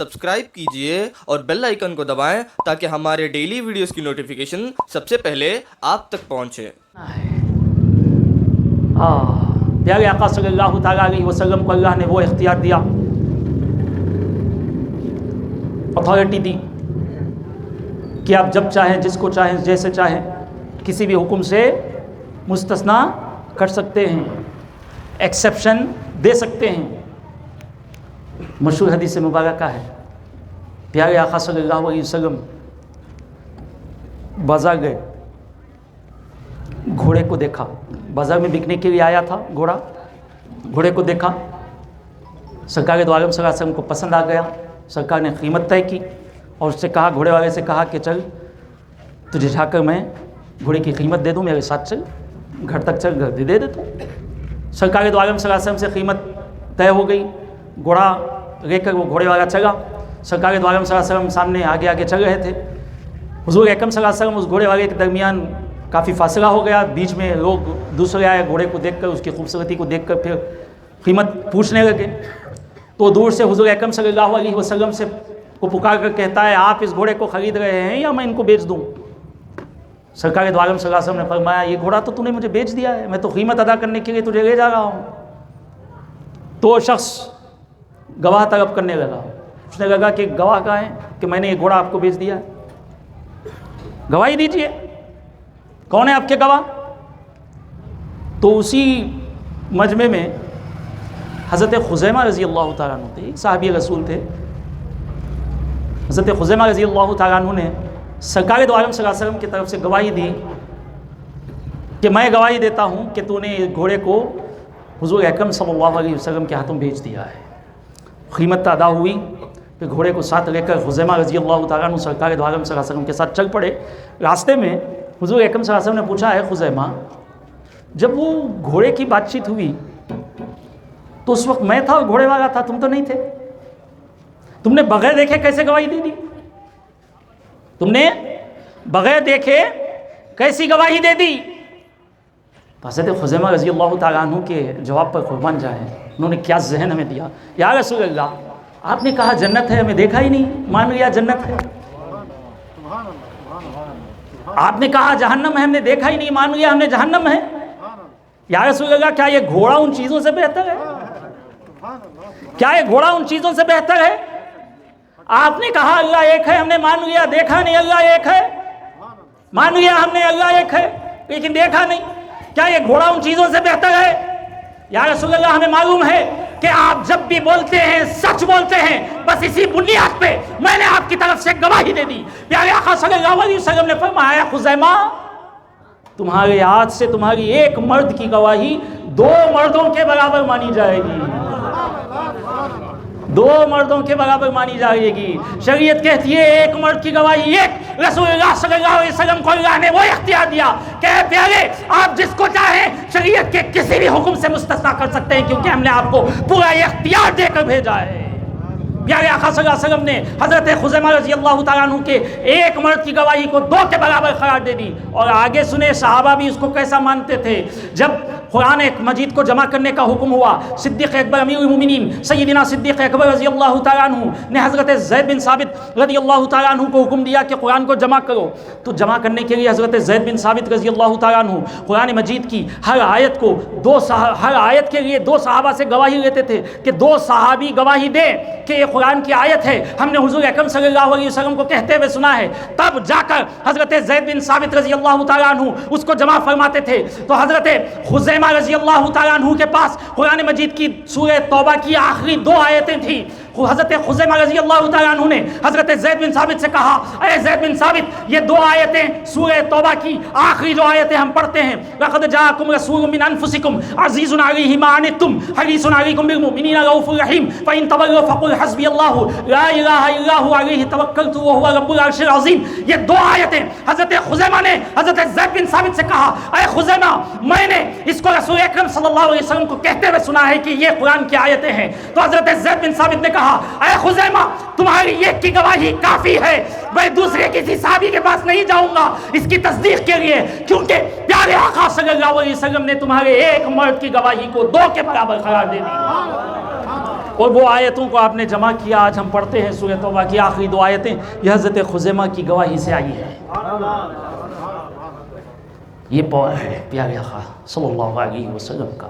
Subscribe کیجئے اور bell icon کو دبائیں تاکہ ہمارے ڈیلی ویڈیوز کی نوٹیفیکیشن سب سے پہلے آپ تک پہنچے۔ پیارے آقا صلی اللہ تعالیٰ علیہ وسلم کو اللہ نے وہ اختیار دیا، اتھارٹی دی کہ آپ جب چاہیں، جس کو چاہیں، جیسے چاہیں، کسی بھی حکم سے مستثنا کر سکتے ہیں، ایکسیپشن دے سکتے ہیں۔ مشہور حدیث مبارکہ ہے، پیارے آقا صلی اللہ علیہ وسلم بازار گئے، گھوڑے کو دیکھا، بازار میں بکنے کے لیے آیا تھا گھوڑے کو دیکھا، سرکار دو عالم صلی اللہ علیہ وسلم کو پسند آ گیا۔ سرکار نے قیمت طے کی اور اس سے کہا، گھوڑے والے سے کہا کہ چل تجھے جا کر میں گھوڑے کی قیمت دے دوں، میرے ساتھ چل، گھر تک چل، گھر دے دیتا ہوں۔ سرکار دو عالم صلی اللہ علیہ وسلم سے قیمت طے ہو گئی، گھوڑا لے کر وہ گھوڑے والا چلا۔ سرکار دو عالم صلی اللہ علیہ وسلم سامنے آگے چل رہے تھے، حضور اکرم صلی اللہ علیہ وسلم اس گھوڑے والے کے درمیان کافی فاصلہ ہو گیا، بیچ میں لوگ دوسرے آئے، گھوڑے کو دیکھ کر، اس کی خوبصورتی کو دیکھ کر پھر قیمت پوچھنے لگے۔ تو دور سے حضور اکرم صلی اللہ علیہ وسلم سے کو پکار کر کہتا ہے، آپ اس گھوڑے کو خرید رہے ہیں یا میں ان کو بیچ دوں؟ سرکار دو عالم صلی اللہ علیہ وسلم نے فرمایا، یہ گھوڑا تو نے مجھے بیچ دیا ہے، میں تو قیمت ادا کرنے کے لیے تجھے لے جا رہا ہوں۔ تو شخص گواہ طلب کرنے لگا، پوچھنے لگا کہ گواہ کہاں ہے کہ میں نے یہ گھوڑا آپ کو بیچ دیا ہے، گواہی دیجئے، کون ہے آپ کے گواہ؟ تو اسی مجمع میں حضرت خزیمہ رضی اللہ تعالیٰ عنہ تھے، ایک صحابی رسول تھے۔ حضرت خزیمہ رضی اللہ تعالیٰ عنہ نے سرکار دو عالم صلی اللہ علیہ وسلم کی طرف سے گواہی دی کہ میں گواہی دیتا ہوں کہ تو نے گھوڑے کو حضور اکرم صلی اللہ علیہ وسلم کے ہاتھوں بھیج دیا ہے۔ قیمت ادا ہوئی، پھر گھوڑے کو ساتھ لے کر خزیمہ رضی اللہ تعالیٰ عنہ سرکار دو عالم صلی اللہ علیہ وسلم کے ساتھ چل پڑے۔ راستے میں حضور اکرم صلی اللہ علیہ وسلم نے پوچھا، ہے خزیمہ، جب وہ گھوڑے کی بات چیت ہوئی تو اس وقت میں تھا اور گھوڑے والا تھا، تم تو نہیں تھے، تم نے بغیر دیکھے کیسے گواہی دے دی؟ تم نے بغیر دیکھے کیسی گواہی دے دی؟ تو حضرت خزیمہ رضی اللہ تعالیٰ عنہ کے جواب پر قربان جائیں، انہوں نے کیا ذہن ہمیں دیا۔ یا رسول اللہ، آپ نے کہا جنت ہے، ہمیں دیکھا ہی نہیں، مان لیا جنت ہے۔ آپ نے کہا جہنم ہے، ہم نے دیکھا ہی نہیں، مان لیا ہم نے جہنم ہے۔ یا رسول اللہ، کیا یہ گھوڑا ان چیزوں سے بہتر ہے؟ کیا یہ گھوڑا ان چیزوں سے بہتر ہے؟ آپ نے کہا اللہ ایک ہے، ہم نے مان لیا، دیکھا نہیں اللہ ایک ہے، مان لیا ہم نے اللہ ایک ہے لیکن دیکھا نہیں، کیا یہ گھوڑا ان چیزوں سے بہتر ہے؟ یا رسول اللہ، ہمیں معلوم ہے کہ آپ جب بھی بولتے ہیں سچ بولتے ہیں، بس اسی بنیاد پہ میں نے آپ کی طرف سے گواہی دے دی۔ پیارے آقا صلی اللہ علیہ وسلم نے فرمایا، خزیمہ، تمہارے ہاتھ سے تمہاری ایک مرد کی گواہی 2 مردوں کے برابر مانی جائے گی، 2 مردوں کے برابر مانی جائے گی۔ شریعت کہتی ہے ایک مرد کی گواہی ایک۔ رسول اللہ صلی اللہ علیہ وسلم کو اللہ نے وہ اختیار دیا کہ اے پیارے، آپ جس کو چاہیں شریعت کے کسی بھی حکم سے مستثنا کر سکتے ہیں، کیونکہ ہم نے آپ کو پورا یہ اختیار دے کر بھیجا ہے۔ پیارے آقا صلی اللہ علیہ وسلم نے حضرت خزیمہ رضی اللہ تعالیٰ عنہ کے ایک مرد کی گواہی کو 2 کے برابر قرار دے دی۔ اور آگے سنے صحابہ بھی اس کو کیسا مانتے تھے۔ جب قرآن مجید کو جمع کرنے کا حکم ہوا، صدیق اکبر امیر المومنین سیدنا صدیق اکبر رضی اللہ تعالیٰ عنہ نے حضرت زید بن ثابت رضی اللہ تعالیٰ عنہ کو حکم دیا کہ قرآن کو جمع کرو۔ تو جمع کرنے کے لیے حضرت زید بن ثابت رضی اللہ تعالیٰ عنہ قرآن مجید کی ہر آیت کو ہر آیت کے لیے 2 صحابہ سے گواہی لیتے تھے کہ 2 صحابی گواہی دے کہ یہ قرآن کی آیت ہے، ہم نے حضور اکرم صلی اللہ علیہ وسلم کو کہتے ہوئے سنا ہے۔ تب جا کر حضرت زید بن ثابت رضی اللہ تعالیٰ عنہ اس کو جمع فرماتے تھے۔ تو حضرت خزیمہ رضی اللہ تعالیٰ عنہ کے پاس قرآن مجید کی سورہ توبہ کی آخری 2 آیتیں تھیں۔ حضرت خزیمہ رضی اللہ تعالیٰ عنہ نے حضرت زید بن ثابت سے کہا، اے زید بن ثابت، یہ 2 آیتیں سورہ توبہ کی آخری جو آیتیں ہم پڑھتے ہیں، لَقَدْ جَاءَكُمْ رَسُولٌ مِّنْ أَنفُسِكُمْ عَزِيزٌ عَلَيْهِ مَا عَنِتُّمْ حَرِيصٌ عَلَيْكُمْ بِالْمُؤْمِنِينَ رَءُوفٌ رَحِيمٌ فَإِن تَوَلَّوْا فَقُلْ حَسْبِيَ اللَّهُ لَا إِلَٰهَ إِلَّا هُوَ عَلَيْهِ تَوَكَّلْتُ وَهُوَ رَبُّ الْعَرْشِ الْعَظِيمِ۔ یہ 2 آیتیں حضرت خزیمہ نے حضرت زید بن ثابت سے کہا، اے خزیمہ، میں نے اس کو رسول اکرم صلی اللہ علیہ وسلم کو کہتے ہوئے سنا ہے کہ یہ قرآن کی آیتیں ہیں۔ تو حضرت زید بن ثابت نے کہا، اے خزیمہ، تمہاری ایک کی گواہی کافی ہے، میں دوسرے کسی صحابی کے پاس نہیں جاؤں گا اس کی تصدیق کے لیے، کیونکہ پیارے آقا صلی اللہ علیہ وسلم نے تمہارے ایک مرد کی گواہی کو 2 کے برابر قرار دے دی۔ اور وہ آیتوں کو آپ نے جمع کیا. آج ہم پڑھتے ہیں سورہ توبہ کی آخری 2 آیتیں, یہ حضرت خزیمہ کی گواہی سے آئی ہے. یہ پاور ہے پیارے آقا صلی اللہ علیہ وسلم کا.